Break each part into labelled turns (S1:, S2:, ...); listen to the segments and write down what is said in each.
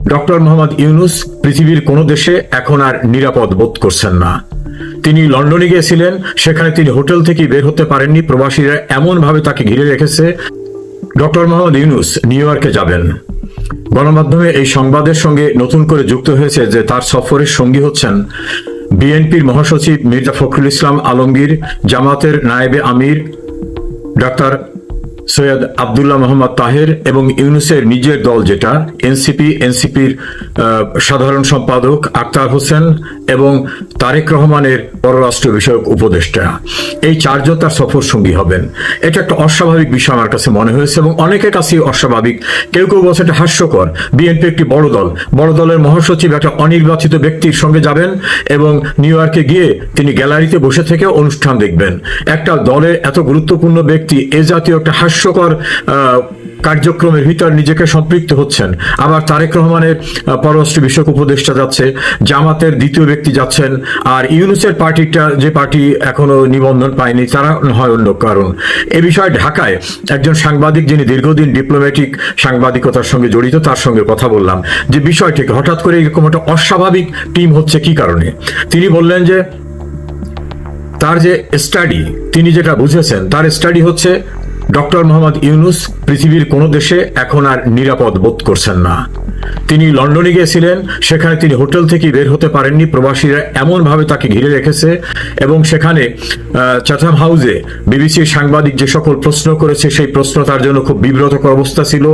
S1: Doctor Mohammad Yunus পৃথিবীর কোনো দেশে এখন আর নিরাপদ বোধ করছেন না। তিনি লন্ডনে গিয়েছিলেন, সেখানে তিনি হোটেল থেকে বের হতে পারেননি। প্রবাসীরা এমনভাবে তাকে ঘিরে রেখেছে। ডক্টর মোহাম্মদ ইউনূস নিউ ইয়র্কে যাবেন। গণমাধ্যমে এই সংবাদের সঙ্গে নতুন করে যুক্ত হয়েছে যে তার সফরের সঙ্গী হচ্ছেন বিএনপির মহাসচিব মির্জা ফখরুল ইসলাম আলমগীর, জামাতের নায়েবে আমির ডাক্তার সৈয়দ আব্দুল্লাহ মোহাম্মদ তাহের এবং ইউনূসের নিজের দল যেটা এনসিপির সাধারণ সম্পাদক আক্তার হোসেন এবং তারেক রহমানের পররাষ্ট্র বিষয়ক উপদেষ্টা। এই চারজন তার সফর সঙ্গী হবেন। এটা একটা অস্বাভাবিক বিষয় আমার কাছে মনে হয়েছে এবং অনেকের কাছেই অস্বাভাবিক। কেউ কেউ বলছে এটা হাস্যকর। বিএনপি একটি বড় দল, বড় দলের মহাসচিব একটা অনির্বাচিত ব্যক্তির সঙ্গে যাবেন এবং নিউ ইয়র্কে গিয়ে তিনি গ্যালারিতে বসে থেকে অনুষ্ঠান দেখবেন। একটা দলের এত গুরুত্বপূর্ণ ব্যক্তি এ জাতীয় একটা হাস্যকর কার্যক্রমের ভিতর নিজেকে সম্পৃক্ত হচ্ছেন। আবার তারেক রহমানের পররাষ্ট্র বিষয়ক উপদেষ্টা যাচ্ছে, জামাতের দ্বিতীয় ব্যক্তি যাচ্ছেন, আর ইউনূসের পার্টিটা যে পার্টি এখনো নিবন্ধন পায়নি তারা হয় অন্য কারণ। এ বিষয়ে ঢাকায় একজন সাংবাদিক যিনি দীর্ঘদিন ডিপ্লোম্যাটিক সাংবাদিকতার সঙ্গে জড়িত, তার সঙ্গে কথা বললাম যে বিষয়টিকে হঠাৎ করে এরকম একটা অস্বাভাবিক টিম হচ্ছে কি কারণে। তিনি বললেন যে তার যে স্টাডি, তিনি যেটা বুঝেছেন তার স্টাডি হচ্ছে ডক্টর মোহাম্মদ ইউনূস পৃথিবীর কোনো দেশে এখন আর নিরাপদ বোধ করছেন না। তিনি লন্ডনে গিয়েছিলেন, সেখানে তিনি হোটেল থেকে বের হতে পারেননি। প্রবাসীরা এমনভাবে তাকে ঘিরে রেখেছে এবং সেখানে চ্যাথাম হাউসে বিবিসির সাংবাদিক যে সকল প্রশ্ন করেছে সেই প্রশ্ন তার জন্য খুব বিব্রতকর অবস্থা ছিল।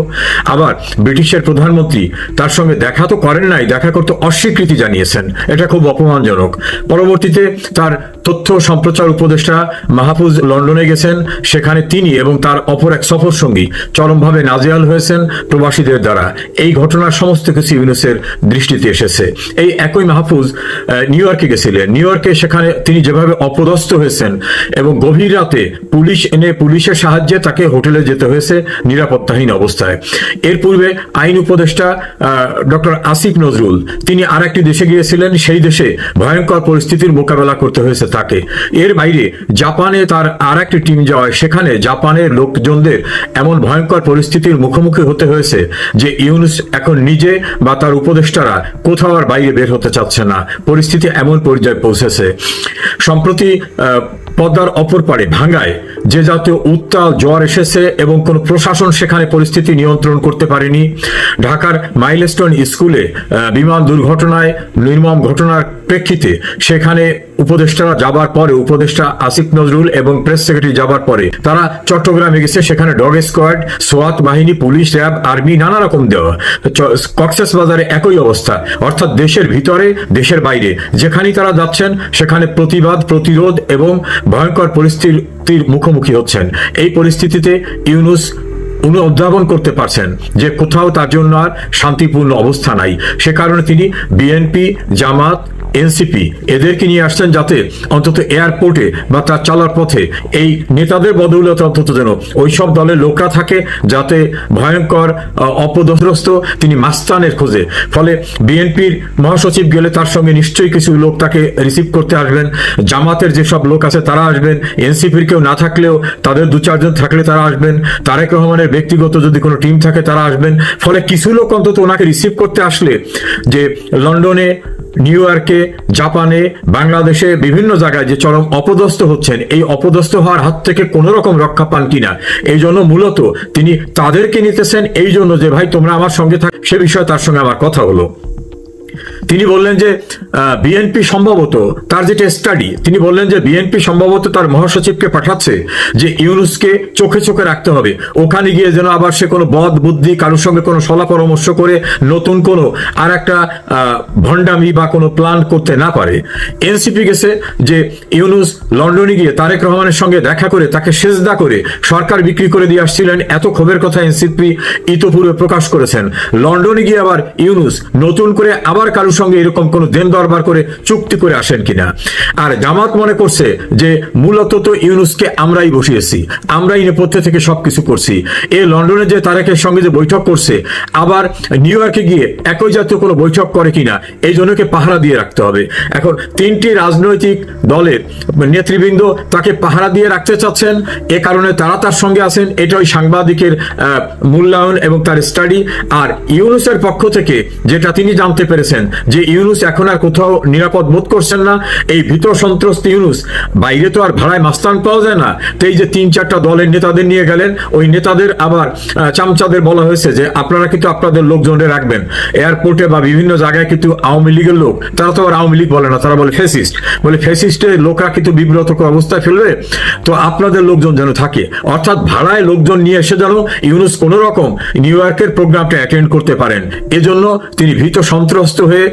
S1: আবার ব্রিটিশের প্রধানমন্ত্রী তার সঙ্গে দেখা তো করেন নাই, দেখা করতে অস্বীকৃতি জানিয়েছেন। এটা খুব অপমানজনক। পরবর্তীতে তার তথ্য সম্প্রচার উপদেষ্টা মাহফুজ লন্ডনে গেছেন, সেখানে তিনি এবং তার অপর এক সফর সঙ্গী চরমভাবে নাজেহাল হয়েছেন প্রবাসীদের দ্বারা। এই ঘটনার সমস্ত কিছু ইউনূসের দৃষ্টিতে এসেছে। এই একই মাহফুজ নিউ ইয়র্কে গেছিলেন। নিউ ইয়র্কে সেখানে তিনি যেভাবে অপদস্থ হয়েছেন এবং গভীর রাতে পুলিশ এনে পুলিশের সাহায্যে তাকে হোটেলে যেতে হয়েছে নিরাপত্তাহীন অবস্থায়। এর পূর্বে আইন উপদেষ্টা ডক্টর আসিফ নজরুল তিনি আর একটি দেশে গিয়েছিলেন, সেই দেশে ভয়ঙ্কর পরিস্থিতির মোকাবেলা করতে হয়েছে তাকে। এর বাইরে জাপানে তার আর একটি টিম যাওয়ায় সেখানে জাপানের লোকজনদের এমন ভয়ঙ্কর পরিস্থিতির মুখোমুখি হতে হয়েছে যে ইউনূস এখন নিজে বা তার উপদেষ্টারা কোথাও আর বাইরে বের হতে চাচ্ছে না। পরিস্থিতি এমন পর্যায়ে পৌঁছেছে। সম্প্রতি পদ্মার অপর পারে ভাঙ্গায় যে জাতীয় উত্তাল জ্বর এসেছে এবং কোন প্রশাসন সেখানে পরিস্থিতি নিয়ন্ত্রণ করতে পারেনি। ঢাকার মাইলস্টোন স্কুলে বিমান দুর্ঘটনায় নির্মম ঘটনার প্রেক্ষিতে সেখানে উপদেষ্টারা যাবার পরে, উপদেষ্টা আসিফ নজরুল এবং প্রেস সেক্রেটারি যাবার পরে তারা চট্টগ্রামে গেছে। সেখানে ডগ স্কোয়াড, সোয়াত বাহিনী, পুলিশ, র্যাব, আর্মি নানা রকম দেওয়া। কক্সবাজারে একই অবস্থা। অর্থাৎ দেশের ভিতরে দেশের বাইরে যেখানেই তারা যাচ্ছেন সেখানে প্রতিবাদ, প্রতিরোধ এবং ভয়ঙ্কর পরিস্থিতির মুখোমুখি হচ্ছেন। এই পরিস্থিতিতে ইউনূস উনি উদ্ভাবন করতে পারছেন যে কোথাও তার জন্য আর শান্তিপূর্ণ অবস্থা নাই। সে কারণে তিনি বিএনপি, জামাত, এনসিপি এদেরকে নিয়ে আসছেন যাতে অন্তত এয়ারপোর্টে বা তার চলার পথে এই নেতাদের বদৌলতে অন্তত যেন ওই সব দলের লোকরা থাকে, যাতে ভয়ঙ্কর অপদস্থ তিনি মাস্তানের খোঁজে। ফলে বিএনপির মহাসচিব গেলে তার সঙ্গে নিশ্চয়ই কিছু লোক তাকে রিসিভ করতে আসবেন, জামাতের যেসব লোক আছে তারা আসবেন, এনসিপির কেউ না থাকলেও তাদের দু চারজন থাকলে তারা আসবেন, তারেক রহমানের ব্যক্তিগত যদি কোনো টিম থাকে তারা আসবেন। ফলে কিছু লোক অন্তত ওনাকে রিসিভ করতে আসলে যে লন্ডনে, নিউ ইয়র্কে, জাপানে, বাংলাদেশে বিভিন্ন জায়গায় যে চরম অপদস্থ হচ্ছেন, এই অপদস্থ হওয়ার হাত থেকে কোনো রকম রক্ষা পান কিনা, এই জন্য মূলত তিনি তাদেরকে নিতেছেন। এই জন্য যে ভাই তোমরা আমার সঙ্গে থাক, সে বিষয়ে তার সঙ্গে আমার কথা হলো। তিনি বললেন যে বিএনপি সম্ভবত তার যেটা স্টাডি, তিনি বললেন যে বিএনপি সম্ভবত তার মহাসচিবকে পাঠাচ্ছে যে ইউনূসকে চোখে চোখে রাখতে হবে। ওখানে গিয়ে যেন আবার সে কোনো বদ বুদ্ধি কারোর সঙ্গে কোনো সলা পরামর্শ করে নতুন কোনো আর একটা ভণ্ডামি বা কোনো প্ল্যান করতে না পারে। এনসিপি গেছে যে ইউনূস লন্ডনে গিয়ে তারেক রহমানের সঙ্গে দেখা করে তাকে সেজদা করে সরকার বিক্রি করে দিয়ে আসছিলেন, এত ক্ষোভের কথা এনসিপি ইতোপূর্বে প্রকাশ করেছেন। লন্ডনে গিয়ে আবার ইউনূস নতুন করে আবার কারোর কারোর সঙ্গে এরকম কোনো দেন দরবার করে চুক্তি করে আসেন কিনা। আর জামাত মনে করছে যে মূলত তো ইউনূসকে আমরাই বসিয়েছি, আমরাই নেপথ্যে থেকে সবকিছু করছি। এই লন্ডনে যে তারেকের সঙ্গে যে বৈঠক করছে, আবার নিউ ইয়র্কে গিয়ে একই জাতীয় কোনো বৈঠক করে কিনা, এই জন্যকে পাহারা দিয়ে রাখতে হবে। এখন তিনটি রাজনৈতিক দলের নেতৃবৃন্দ তাকে পাহারা দিয়ে রাখতে চাচ্ছেন, এ কারণে তারা তার সঙ্গে আছেন। এটা ওই সাংবাদিকের মূল্যায়ন এবং তার স্টাডি। আর ইউনূসের পক্ষ থেকে যেটা তিনি জানতে পেরেছেন যে ইউনূস এখন আর কোথাও নিরাপদ বোধ করছেন না। এই ভীত সন্ত্রস্ত ইউনূস, বাইরে তো আর ভাড়ায় মাস্তান পাওয়া যায় না, তো এই যে 3-4টা দলের নেতাদের নিয়ে গেলেন, ওই নেতাদের আবার চামচাদের বলা হয়েছে যে আপনারা কিন্তু আপনাদের লোকজনদের রাখবেন। এয়ারপোর্টে বা বিভিন্ন জায়গায় কিন্তু আওয়ামী লীগের লোক, তারা তো আর আওয়ামী লীগ বলে না, তারা বলে ফ্যাসিস্ট, বলে ফ্যাসিস্টের লোকরা কিন্তু বিব্রতকর অবস্থায় ফেলবে, তো আপনাদের লোকজন যেন থাকে। অর্থাৎ ভাড়ায় লোকজন নিয়ে এসে যেন ইউনূস কোনো রকম নিউ ইয়র্কের প্রোগ্রামটা অ্যাটেন্ড করতে পারেন, এজন্য তিনি ভীত সন্ত্রস্ত হয়ে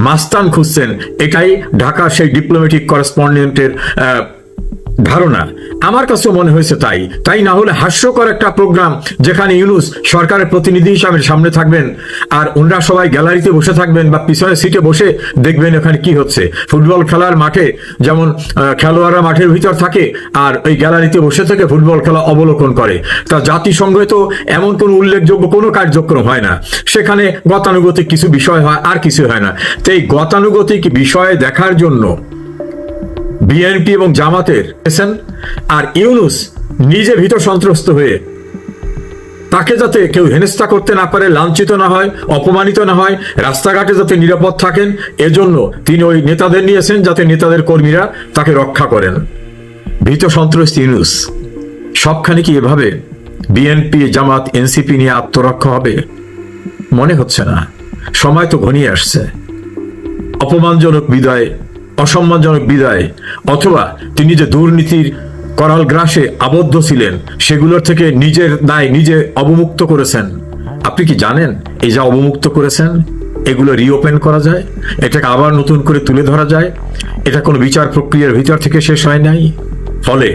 S1: মাস্তান খুঁজছেন। এটাই ঢাকার সেই ডিপ্লোম্যাটিক করেসপন্ডেন্টের ধারণা। আমার কাছে মনে হয়েছে তাই না হলে হাস্যকর একটা প্রোগ্রাম যেখানে ইউনূস সরকারের প্রতিনিধি হিসাবে সামনে থাকবেন, আর ওনারা সবাই গ্যালারিতে বসে থাকবেন বা পিছনের সিটে বসে দেখবেন ওখানে কি হচ্ছে। ফুটবল খেলার মাঠে যেমন খেলোয়াড়রা মাঠের ভিতর থাকে আর ওই গ্যালারিতে বসে থেকে ফুটবল খেলা অবলোকন করে। তা জাতিসংঘে তো এমন কোনো উল্লেখযোগ্য কোনো কার্যক্রম হয় না, সেখানে গতানুগতিক কিছু বিষয় হয়, আর কিছু হয় না। তো এই গতানুগতিক বিষয়ে দেখার জন্য বিএনপি এবং জামাতের এসেন, আর ইউনূস নিজে ভীত সন্ত্রস্ত হয়ে তাকে যাতে কেউ হেনস্থা করতে না পারে, লাঞ্ছিত না হয়, অপমানিত না হয়, রাস্তাঘাটে যাতে নিরাপদ থাকেন, এজন্য তিনি ওই নেতাদের নিয়েছেন যাতে নেতাদের কর্মীরা তাকে রক্ষা করেন। ভীত সন্ত্রস্ত ইউনূস সবখানে কি এভাবে বিএনপি জামাত এনসিপি নিয়ে আত্মরক্ষা হবে? মনে হচ্ছে না। সময় তো ঘনিয়ে আসছে। অপমানজনক বিদায়, অসম্মানজনক বিদায়, অথবা তিনি যে দুর্নীতির করাল গ্রাসে আবদ্ধ ছিলেন সেগুলোর থেকে নিজের দায় নিজে অবমুক্ত করেছেন। আপনি কি জানেন এই যা অবমুক্ত করেছেন এগুলো রিওপেন করা যায়, এটাকে আবার নতুন করে তুলে ধরা যায়। এটা কোনো বিচার প্রক্রিয়ার ভিতর থেকে শেষ হয় নাই। ফলে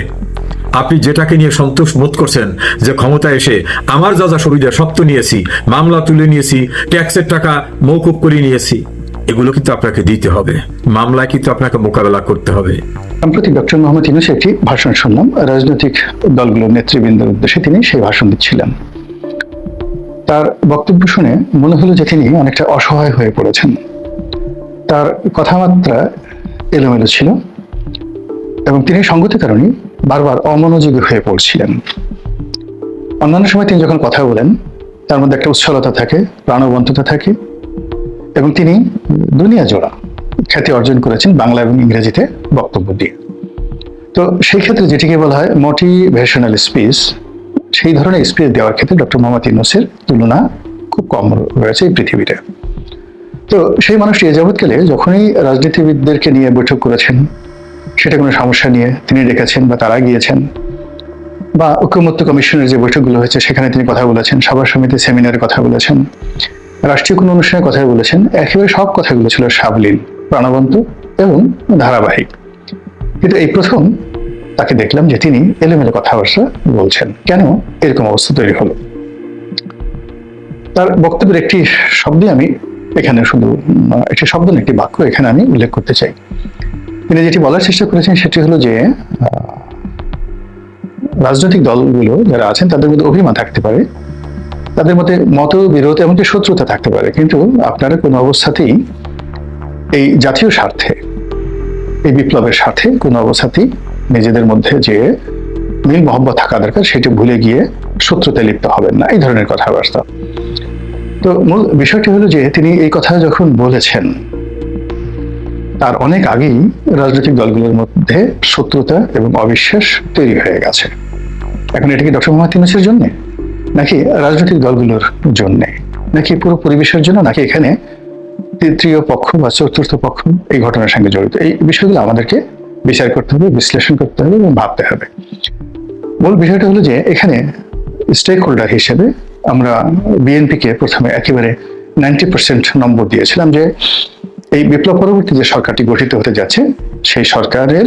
S1: আপনি যেটাকে নিয়ে সন্তোষ বোধ করছেন যে ক্ষমতায় এসে আমার যা যা সুবিধা সব তো নিয়েছি, মামলা তুলে নিয়েছি, ট্যাক্সের টাকা মওকুফ করে নিয়েছি, এগুলো কিন্তু আপনাকে দিতে হবে, মামলায় কিন্তু আপনাকে মোকাবেলা করতে হবে।
S2: সম্প্রতি ডক্টর মোহাম্মদ ইউনূস একটি ভাষণ শুনলাম, রাজনৈতিক দলগুলোর নেতৃবৃন্দের উদ্দেশ্যে তিনি সেই ভাষণ দিচ্ছিলেন। তার বক্তব্য শুনে মনে হলো যে তিনি অনেকটা অসহায় হয়ে পড়েছেন। তার কথাবার্তা এলোমেলো ছিল এবং তিনি সঙ্গত কারণে বারবার অমনোযোগী হয়ে পড়ছিলেন। অন্যান্য সময় তিনি যখন কথা বলেন তার মধ্যে একটা উচ্ছলতা থাকে, প্রাণবন্ততা থাকে, এবং তিনি দুনিয়া জোড়া খ্যাতি অর্জন করেছেন বাংলা এবং ইংরেজিতে বক্তব্য দিয়ে। তো সেই ক্ষেত্রে যেটিকে বলা হয় মোটিভেশনাল স্পিচ, সেই ধরনের স্পিচ দেওয়ার ক্ষেত্রে ডক্টর মোহাম্মদ ইউনূসের তুলনা খুব কম রয়েছে এই পৃথিবীতে। তো সেই মানুষটি এ যাবৎকালে যখনই রাজনীতিবিদদেরকে নিয়ে বৈঠক করেছেন, সেটা কোনো সমস্যা নিয়ে তিনি ডেকেছেন বা তারা গিয়েছেন, বা ঐকমত্য কমিশনের যে বৈঠকগুলো হয়েছে সেখানে তিনি কথা বলেছেন, সভা সমিতি সেমিনারে কথা বলেছেন, রাষ্ট্রীয় কোনো অনুষ্ঠানে কথা বলেছেন, একেবারে সব কথাগুলো ছিল সাবলীল, প্রাণবন্ত এবং ধারাবাহিক। কিন্তু এই প্রথম তাকে দেখলাম যে তিনি এলোমেলো কথাবার্তা বলছেন। কেন এরকম অবস্থা তৈরি হলো? তার বক্তব্যের একটি শব্দে আমি এখানে শুধু একটি শব্দ না, একটি বাক্য এখানে আমি উল্লেখ করতে চাই। তিনি যেটি বলার চেষ্টা করেছেন সেটি হলো যে রাজনৈতিক দলগুলো যারা আছেন তাদের মধ্যে অভিমান থাকতে পারে, তাদের মধ্যে মতবিরোধ এমনকি শত্রুতা থাকতে পারে, কিন্তু আপনারা কোনো অবস্থাতেই এই জাতীয় স্বার্থে, এই বিপ্লবের স্বার্থে কোনো অবস্থাতেই নিজেদের মধ্যে যে মিল মহব্বত থাকা দরকার সেটি ভুলে গিয়ে শত্রুতায় লিপ্ত হবেন না, এই ধরনের কথাবার্তা। তো মূল বিষয়টি হলো যে তিনি এই কথা যখন বলেছেন তার অনেক আগেই রাজনৈতিক দলগুলোর মধ্যে শত্রুতা এবং অবিশ্বাস তৈরি হয়ে গেছে। এখন এটা কি ডক্টর মোহাম্মদ ইউনূসের জন্য, নাকি রাজনৈতিক দলগুলোর জন্য, নাকি পুরো পরিবেশের জন্য, নাকি এখানে তৃতীয় পক্ষ বা চতুর্থ পক্ষ এই ঘটনার সঙ্গে জড়িত? এই বিষয়গুলো আমাদেরকে বিচার করতে হবে, বিশ্লেষণ করতে হবে এবং ভাবতে হবে। মূল বিষয়টা হলো যে এখানে স্টেক হোল্ডার হিসেবে আমরা বিএনপিকে প্রথমে একেবারে 90% নম্বর দিয়েছিলাম যে এই বিপ্লব পরবর্তী যে সরকারটি গঠিত হতে যাচ্ছে সেই সরকারের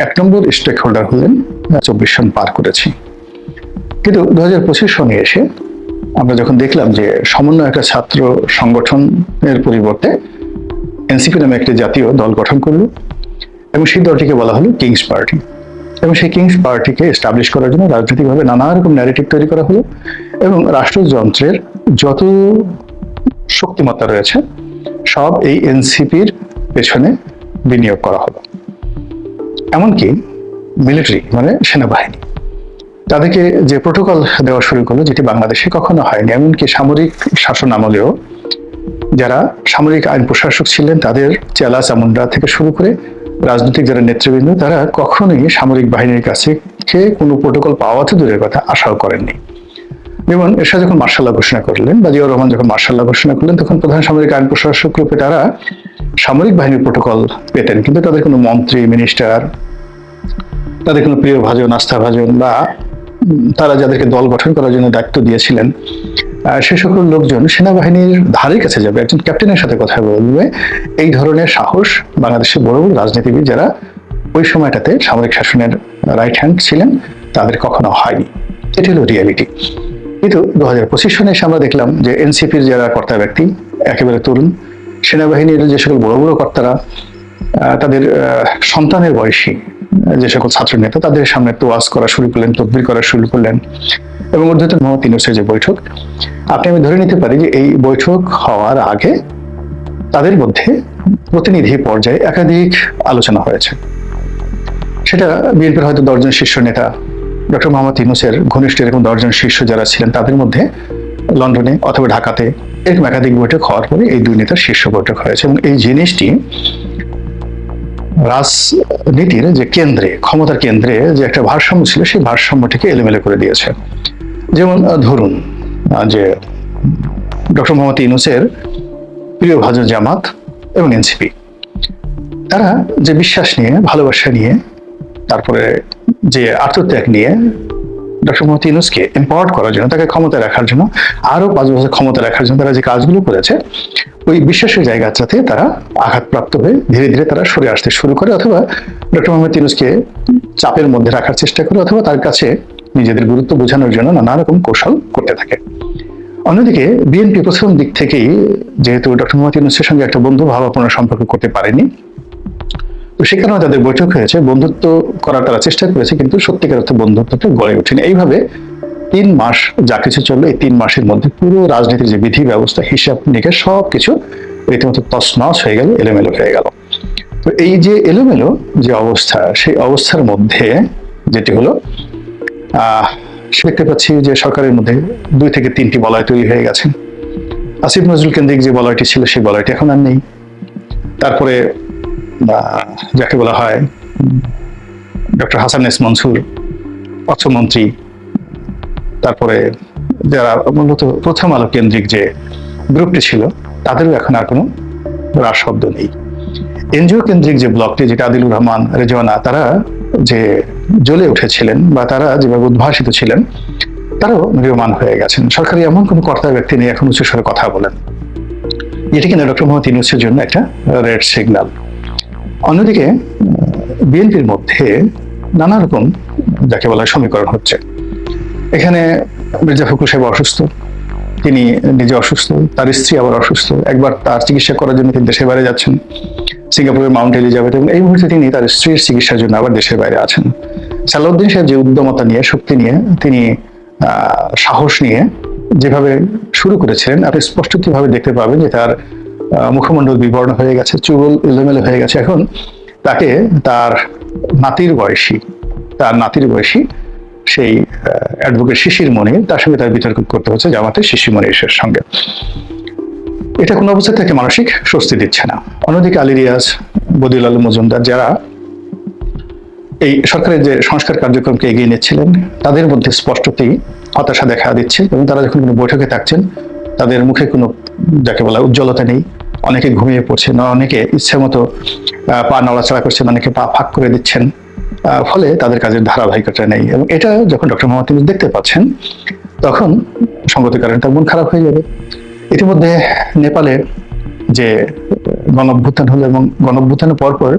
S2: 1 নম্বর স্টেক হোল্ডার হলেন 24 সন পার করেছি। কিন্তু 2025 সনে এসে আমরা যখন দেখলাম যে সমন্বয় একটা ছাত্র সংগঠনের পরিবর্তে এনসিপি নামে একটি জাতীয় দল গঠন করলো এবং সেই দলটিকে বলা হলো কিংস পার্টি। এবং সেই কিংস পার্টিকে এস্টাবলিশ করার জন্য রাজনৈতিকভাবে নানা রকম ন্যারেটিভ তৈরি করা হলো এবং রাষ্ট্রযন্ত্রের যত শক্তিমত্তা রয়েছে সব এই এনসিপির পেছনে বিনিয়োগ করা হলো। এমনকি মিলিটারি মানে সেনাবাহিনী তাদেরকে যে প্রোটোকল দেওয়া শুরু করলো, যেটি বাংলাদেশে কখনো হয়নি। এমনকি সামরিক শাসন আমলেও যারা সামরিক আইন প্রশাসক ছিলেন তাদের চেলা চামুন্ডা থেকে শুরু করে রাজনৈতিক যারা নেতৃবৃন্দ তারা কখনোই সামরিক বাহিনীর কাছে কোনো প্রোটোকল পাওয়া তো দূরের কথা, আশাও করেননি। যেমন এরশাদ যখন মার্শাল্লাহ ঘোষণা করলেন বা জিয়াউর রহমান যখন মার্শাল্লাহ ঘোষণা করলেন, তখন প্রধান সামরিক আইন প্রশাসক রূপে তারা সামরিক বাহিনীর প্রোটোকল পেতেন, কিন্তু তাদের কোনো মন্ত্রী মিনিস্টার, তাদের কোনো প্রিয় ভাজন আস্থাভাজন বা তারা যাদেরকে দল গঠন করার জন্য দায়িত্ব দিয়েছিলেন সে সকল লোকজন সেনাবাহিনীর ধারের কাছে যাবে, একজন ক্যাপ্টেনের সাথে কথা বলবে, এই ধরনের সাহস বাংলাদেশের বড় বড় রাজনীতিবিদ যারা ওই সময়টাতে সামরিক শাসনের রাইট হ্যান্ড ছিলেন তাদের কখনো হয়নি। এটি হলো রিয়ালিটি। কিন্তু 2025 সনে এসে আমরা দেখলাম যে এনসিপির যারা কর্তা ব্যক্তি একেবারে তরুণ, সেনাবাহিনীর যে সকল বড় বড় কর্তারা তাদের সন্তানের বয়সী যে সকল ছাত্র নেতা তাদের সামনে তোয়াজ করা শুরু করলেন, তদবির করা শুরু করলেন। এবং ঊর্ধ্বতন মোহাম্মদ ইউনূসের যে বৈঠক, আমি ধরে নিতে পারি যে এই বৈঠক হওয়ার আগে তাদের মধ্যে প্রতিনিধি পর্যায়ে একাধিক আলোচনা হয়েছে। সেটা বিএনপির হয়তো 10 জন শীর্ষ নেতা, ডক্টর মোহাম্মদ ইউনূসের ঘনিষ্ঠ এরকম 10 জন শীর্ষ যারা ছিলেন তাদের মধ্যে লন্ডনে অথবা ঢাকাতে এরকম একাধিক বৈঠক হওয়ার পরে এই দুই নেতার শীর্ষ বৈঠক হয়েছে। এবং এই জিনিসটি রাজনীতির যে কেন্দ্রে, ক্ষমতার কেন্দ্রে যে একটা ভারসাম্য ছিল সেই ভারসাম্যটিকে এলোমেলো করে দিয়েছে। যেমন ধরুন যে ডক্টর মোহাম্মদ ইউনূসের প্রিয় ভাজন জামাত এবং এনসিপি তারা যে বিশ্বাস নিয়ে, ভালোবাসা নিয়ে, তারপরে যে আত্মত্যাগ নিয়ে ডক্টর মোহাম্মদ ইউনূসকে এম্পাওয়ার্ড করার জন্য, তাকে ক্ষমতায় রাখার জন্য, আরো 5 বছর ক্ষমতা রাখার জন্য তারা যে কাজগুলো করেছে, ওই বিশ্বাসের জায়গাটাতে তারা আঘাতপ্রাপ্ত হয়ে ধীরে ধীরে তারা সরে আসতে শুরু করে, অথবা ডক্টর মোহাম্মদ ইউনূসকে চাপের মধ্যে রাখার চেষ্টা করে, অথবা তার কাছে নিজেদের গুরুত্ব বোঝানোর জন্য নানা রকম কৌশল করতে থাকে। অন্যদিকে বিএনপি প্রথম দিক থেকেই যেহেতু ডক্টর মোহাম্মদ ইউনূসের সঙ্গে একটা বন্ধু ভাবাপন্ন সম্পর্ক করতে পারেনি, তো সে কারণে তাদের বৈঠক হয়েছে, বন্ধুত্ব করার তারা চেষ্টা করেছে, কিন্তু সত্যিকার অর্থে বন্ধুত্বটা গড়ে ওঠেনি। এইভাবে 3 মাস যা কিছু চললো, এই 3 মাসের মধ্যে পুরো রাজনীতির যে বিধি ব্যবস্থা, হিসাব নিকাশ সবকিছু রীতিমতো তছনছ হয়ে গেল, এলোমেলো হয়ে গেল। তো এই যে এলোমেলো যে অবস্থা, সেই অবস্থার মধ্যে যেটি হলো দেখতে পাচ্ছি যে সরকারের মধ্যে 2 থেকে 3টি বলয় তৈরি হয়ে গেছে। আসিফ নজরুল কেন্দ্রিক যে বলয়টি ছিল সেই বলয়টি এখন আর নেই। তারপরে যাকে বলা হয় ডক্টর হাসান এস মনসুর অর্থমন্ত্রী, তারপরে যারা মূলত প্রথম আলো কেন্দ্রিক যে গ্রুপটি ছিল তাদেরও এখন আর কোনো রাস শব্দ নেই। এনজিও কেন্দ্রিক যে ব্লকটি, যেটা আদিলুর রহমান, রেজওয়ানা, তারা যে জ্বলে উঠেছিলেন বা তারা যেভাবে উদ্ভাসিত ছিলেন তারাও ম্রিয়মাণ হয়ে গেছেন। সরকারি এমন কোনো কর্তা ব্যক্তি নেই এখন উচ্চস্বরে কথা বলেন, যেটি কিনা ডক্টর মোহাম্মদ ইউনূসের জন্য একটা রেড সিগন্যাল। অন্যদিকে বিএনপির মধ্যে নানা রকম যাকে বলা হয় সমীকরণ হচ্ছে। এখানে মির্জা ফখরুল সাহেব অসুস্থ, তিনি নিজে অসুস্থ, তার স্ত্রী আবার অসুস্থ, একবার তার চিকিৎসা করার জন্য তিনি দেশের বাইরে যাচ্ছেন সিঙ্গাপুরের মাউন্ট এলিজাবেথ, এবং এই মুহূর্তে তিনি তার স্ত্রীর চিকিৎসার জন্য আবার দেশের বাইরে আছেন। সালাউদ্দিন সাহেব যে উদ্যমতা নিয়ে, শক্তি নিয়ে, তিনি সাহস নিয়ে যেভাবে শুরু করেছিলেন, আপনি স্পষ্টভাবে দেখতে পাবেন যে তার মুখমণ্ডল বিবর্ণ হয়ে গেছে, চুল এলোমেলো হয়ে গেছে। এখন তাকে তার নাতির বয়সী সেই অ্যাডভোকেট শিশির মনির, তার সঙ্গে তার বিতর্ক করতে হচ্ছে জামাতের শিশির মনিরের সঙ্গে। এটা কোনো অবস্থায় তাকে মানসিক স্বস্তি দিচ্ছে না। অন্যদিকে আলী রিয়াজ, বদিউল আলম মজুমদার, যারা এই সরকারের যে সংস্কার কার্যক্রমকে এগিয়ে নিচ্ছিলেন, তাদের মধ্যে স্পষ্টতই হতাশা দেখা দিচ্ছে, এবং তারা যখন কোনো বৈঠকে থাকছেন তাদের মুখে কোনো যাকে বলা উজ্জ্বলতা নেই। অনেকে ঘুমিয়ে পড়ছে, অনেকে ইচ্ছে মতো পা নড়াচড়া করছেন, অনেকে পা ফাঁক করে দিচ্ছেন, ফলে তাদের কাজের ধারাবাহিকতা নেই। এবং এটা যখন ডক্টর মোহাম্মদ ইউনূস দেখতে পাচ্ছেন তখন সঙ্গত কারণে তার মন খারাপ হয়ে যাবে। ইতিমধ্যে নেপালে যে গণঅভ্যুত্থান হলো এবং গণঅভ্যুত্থানের পরপর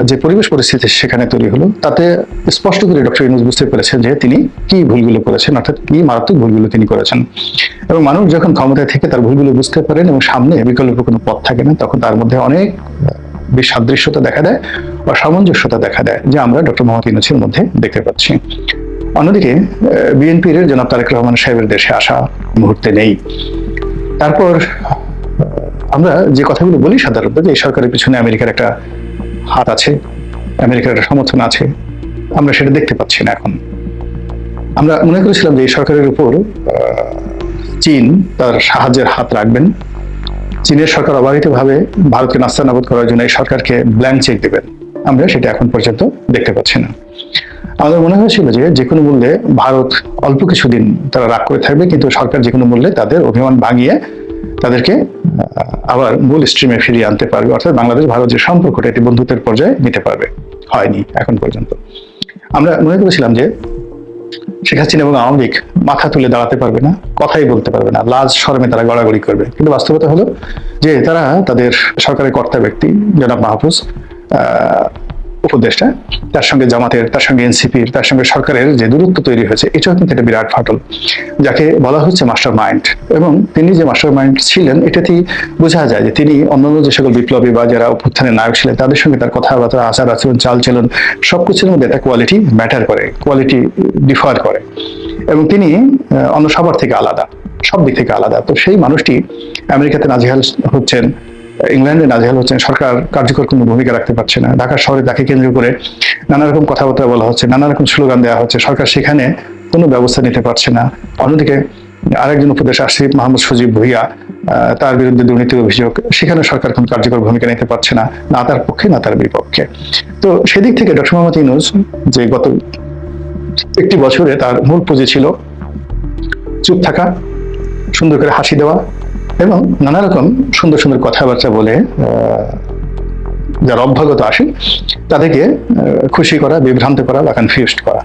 S2: যে পরিবেশ পরিস্থিতি সেখানে তৈরি হলো, তাতে স্পষ্ট করে ডক্টর ইউনূস বুঝতে পেরেছেন যে তিনি কি ভুলগুলো করেছেন, অর্থাৎ কি মারাত্মক ভুলগুলো তিনি করেছেন। এবং মানুষ যখন ক্ষমতায় থেকে তার ভুলগুলো বুঝতে পারেন এবং সামনে বিকল্প কোনো পথ থাকে না, তখন তার মধ্যে অনেক বিসাদৃশ্যতা দেখা দেয় বা সামঞ্জস্যতা দেখা দেয়, যা আমরা ডক্টর মোহাম্মদ ইউনূসের মধ্যে দেখতে পাচ্ছি। অন্যদিকে বিএনপির জনাব তারেক রহমান সাহেবের দেশে আসা মুহূর্তে নেই। তারপর আমরা যে কথাগুলো বলি সাধারণত, যে এই সরকারের পিছনে আমেরিকার একটা হাত আছে, আমেরিকার একটা সমর্থন আছে, আমরা সেটা দেখতে পাচ্ছি না এখন। আমরা মনে করেছিলাম যে এই সরকারের উপর চীন তার সাহায্যের হাত রাখবেন, চীনের সরকার অবাধিতভাবে ভারতকে নাস্তানাবুদ করার জন্য এই সরকারকে ব্ল্যাঙ্ক চেক দেবেন। আমরা সেটা এখন পর্যন্ত দেখতে পাচ্ছি না। আমাদের মনে হয়েছিল যে যে কোনো মূল্যে ভারত অল্প কিছুদিন তারা রাগ করে থাকবে, কিন্তু সরকার যে কোনো মূল্যে তাদের অভিমান ভাঙিয়ে তাদেরকে আবার মূল স্ট্রিমে ফিরিয়ে আনতে পারবে, অর্থাৎ বাংলাদেশ ভারত যে সম্পর্কটা এটি বন্ধুত্বের পর্যায়ে নিতে পারবে। হয়নি এখন পর্যন্ত। আমরা মনে করেছিলাম যে শেখ হাসিনা এবং আওয়ামী লীগ মাথা তুলে দাঁড়াতে পারবে না, কথাই বলতে পারবে না, লাজ শরমে তারা গড়াগড়ি করবে। কিন্তু বাস্তবতা হলো যে তারা তাদের সরকারের কর্তা ব্যক্তি জনাব মাহফুজ উপদেষ্টা, তার সঙ্গে জামাতের, তার সঙ্গে এনসিপির, তার সঙ্গে সরকারের যে দূরত্ব তৈরি হয়েছে, এটাও কিন্তু একটা বিরাট ফাটল, যাকে বলা হচ্ছে মাস্টার মাইন্ড। এবং তিনি যে মাস্টার মাইন্ড ছিলেন, এটাতেই বোঝা যায় যে তিনি অন্যান্য যে সকল বিপ্লবী বা যারা অভ্যুত্থানের নায়ক ছিলেন তাদের সঙ্গে তার কথাবার্তা, আচার আচরণ, চালচলন সবকিছুর মধ্যে একটা কোয়ালিটি ম্যাটার করে, কোয়ালিটি ডিফার করে, এবং তিনি অন্য সবার থেকে আলাদা, সব দিক থেকে আলাদা। তো সেই মানুষটি আমেরিকাতে নাজেহাল হচ্ছেন, ইংল্যান্ডে নাজেহাল হচ্ছেন, সরকার কার্যকর কোনো ভূমিকা রাখতে পারছে না। ঢাকা শহরে তাকে কেন্দ্র করে নানা রকম কথাবার্তা বলা হচ্ছে, নানা রকম স্লোগান দেওয়া হচ্ছে, সরকার সেখানে কোনো ব্যবস্থা নিতে পারছে না। অন্যদিকে আরেকজন উপদেষ্টা আসিফ মাহমুদ সজীব ভুইয়া, তার বিরুদ্ধে দুর্নীতির অভিযোগ, সেখানে সরকার কোনো কার্যকর ভূমিকা নিতে পারছে না, না তার পক্ষে না তার বিপক্ষে। তো সেদিক থেকে ডক্টর মোহাম্মদ ইউনূস যে গত একটি বছরে তার মূল পুঁজি ছিল চুপ থাকা, সুন্দর করে হাসি দেওয়া এবং নানা রকম সুন্দর সুন্দর কথাবার্তা বলে যারা অভ্যাগত আসে তাদেরকে খুশি করা, বিভ্রান্ত করা বা কনফিউজড করা।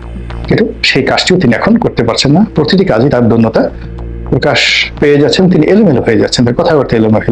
S2: কিন্তু সেই কাজটিও তিনি এখন করতে পারছেন না। প্রতিটি কাজই তার দন্যতা প্রকাশ পেয়ে যাচ্ছেন, তিনি এলোমেলো হয়ে যাচ্ছেন, তার কথাবার্তা এলোমেলো।